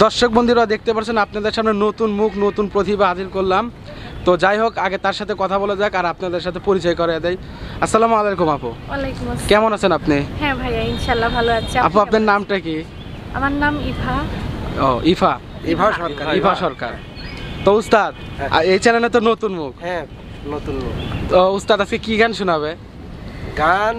দর্শক বন্ধুরা দেখতে পাচ্ছেন আপনাদের সামনে নতুন মুখ নতুন প্রতিভা হাজির করলাম। তো যাই হোক, আগে তার সাথে কথা বলা যাক আর আপনাদের সাথে পরিচয় করে দেই। আসসালামু আলাইকুম আপু। ওয়ালাইকুম আসসালাম। কেমন আছেন আপনি? হ্যাঁ ভাইয়া, ইনশাআল্লাহ ভালো আছি। আপু আপনার নামটা কি? আমার নাম ইভা। ও ইফা। ইভা সরকার। ইভা সরকার। তো উস্তাদ, এই চ্যানেলে তো নতুন মুখ। হ্যাঁ, নতুন লোক। তো উস্তাদ আজকে কি গান শোনাবে? গান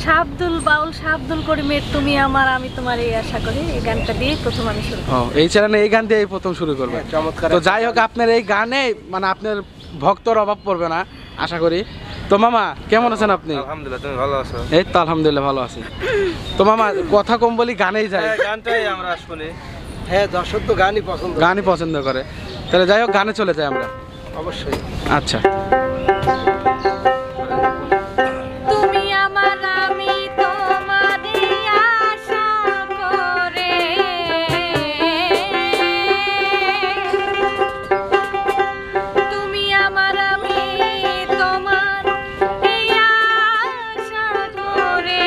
শাবদুল বাউল শাবদুল করিমের তুমি আমার আমি তোমার এই আশা করি, এই গানটা দিয়ে প্রথম আমি শুরু করব। ও এই চ্যানেলে এই গান দিয়ে প্রথম শুরু করবে। হ্যাঁ, চমৎকার। তো যাই হোক, আপনার এই গানে মানে আপনার ভক্তর অভাব পড়বে না আশা করি। তো মামা কেমন আছেন আপনি? আলহামদুলিল্লাহ, তুমি ভালো আছো? এই তো আলহামদুলিল্লাহ ভালো আছি। তো মামা কথা কম বলি, গানেই যাই। হ্যাঁ, গানটাই আমরা শুনি। হ্যাঁ, দর্শক তো গানই পছন্দ করে। গানই পছন্দ করে। তাহলে যাই হোক, গানে চলে যাই আমরা। অবশ্যই। আচ্ছা। তুমি আমার আমি তোমারই আশা করে, তুমি আমার আমি তোমার এই আশা করে,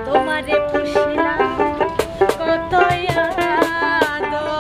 তোমারে পুষিলাম কত আদরে,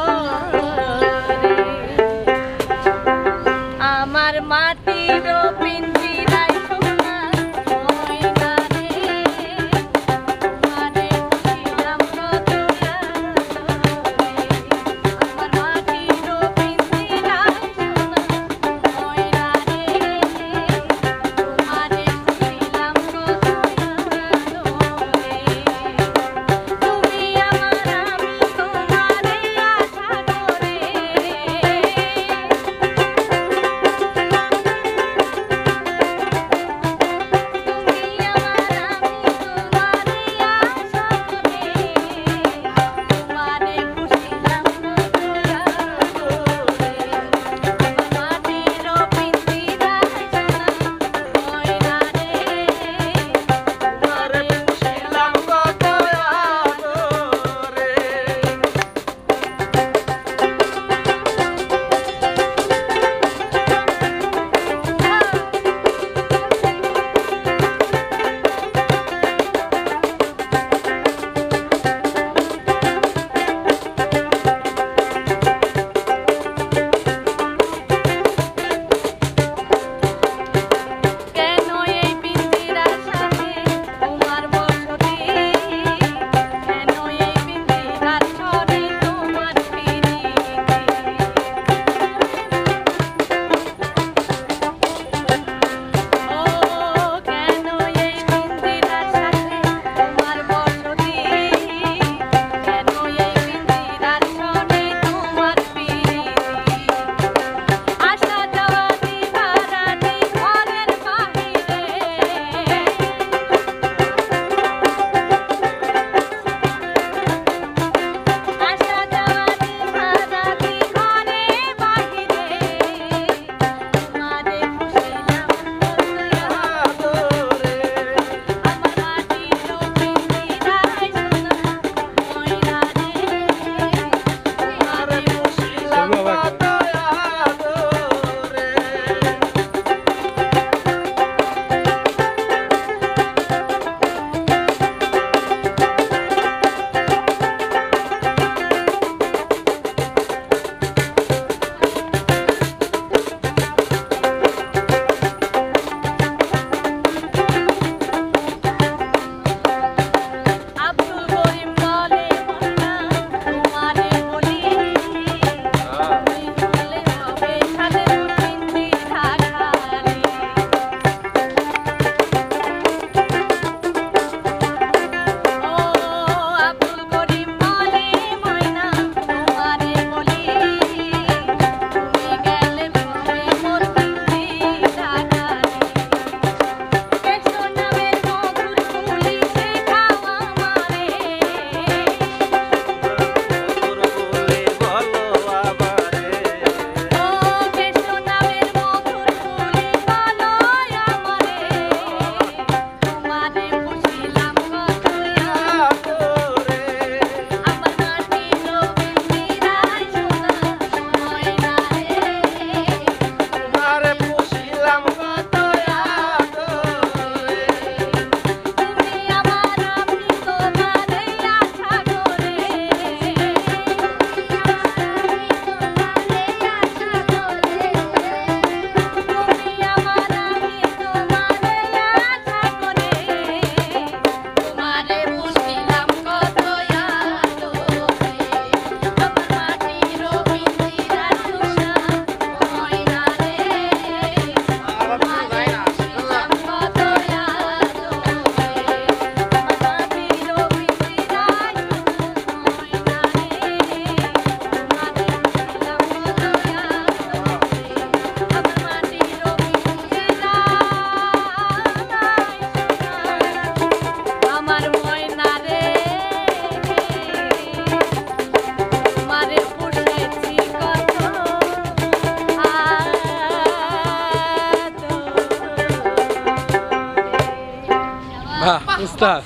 উস্তাদ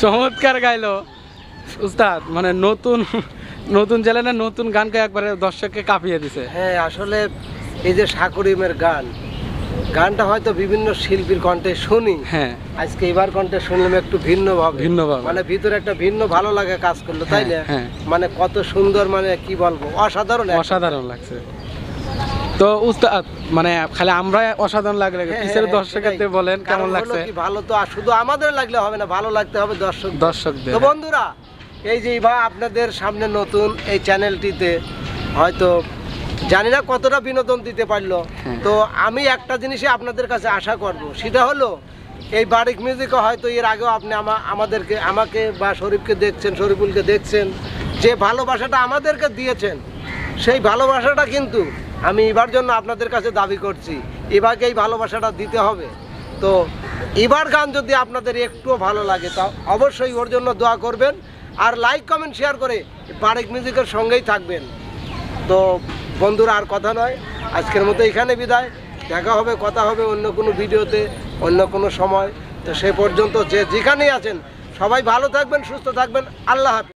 চমৎকার গাইলো উস্তাদ, মানে নতুন নতুন চ্যানেলে নতুন গানকে একবারে দর্শককে কাঁপিয়ে দিছে। হ্যাঁ আসলে এই যে শাকরিমের গানটা হয়তো বিভিন্ন শিল্পীর কণ্ঠে শুনি, হ্যাঁ আজকে এবার কণ্ঠে শুনলাম একটু ভিন্নভাবে, ভিন্নভাবে। মানে ভিতরে একটা ভিন্ন ভালো লাগে কাজ করলো, তাই না? হ্যাঁ। মানে কত সুন্দর, মানে কি বলবো, অসাধারণ একটা। অসাধারণ লাগছে। তো উস্তাদ মানে খালি আমরা অসাধারণ লাগলে হ্যাঁ, পিছের হ্যাঁ, দর্শকদের সেটাই। বলেন কারণ কেমন হলো লাগছে কি, ভালো তো আর শুধু আমাদের লাগলে হবে না, ভালো লাগতে হবে দর্শকদের। দর্শকদের। তো বন্ধুরা, এই যে এবার আপনাদের সামনে নতুন এই চ্যানেলটিতে হয়তো জানি না কতটা বিনোদন দিতে পারলো, হ্যাঁ। তো আমি একটা জিনিসই আপনাদের কাছে আশা করব, সেটা হলো এই বারিক মিউজিকে হয়তো এর আগেও আপনি আমাকে বা শরীফকে দেখছেন, শরীফুলকে দেখছেন, যে ভালোবাসাটা আমাদেরকে দিয়েছেন, সেই ভালোবাসাটা কিন্তু আমি এবার জন্য আপনাদের কাছে দাবি করছি, এবারকে এই ভালোবাসাটা দিতে হবে। তো এবার গান যদি আপনাদের একটুও ভালো লাগে তা অবশ্যই ওর জন্য দোয়া করবেন, আর লাইক কমেন্ট শেয়ার করে বারিক মিউজিকের সঙ্গেই থাকবেন। তো বন্ধুরা, আর কথা নয়, আজকের মতো এখানে বিদায়। দেখা হবে, কথা হবে অন্য কোনো ভিডিওতে, অন্য কোনো সময়। তো সে পর্যন্ত যে যেখানেই আছেন সবাই ভালো থাকবেন, সুস্থ থাকবেন। আল্লাহ হাফেজ।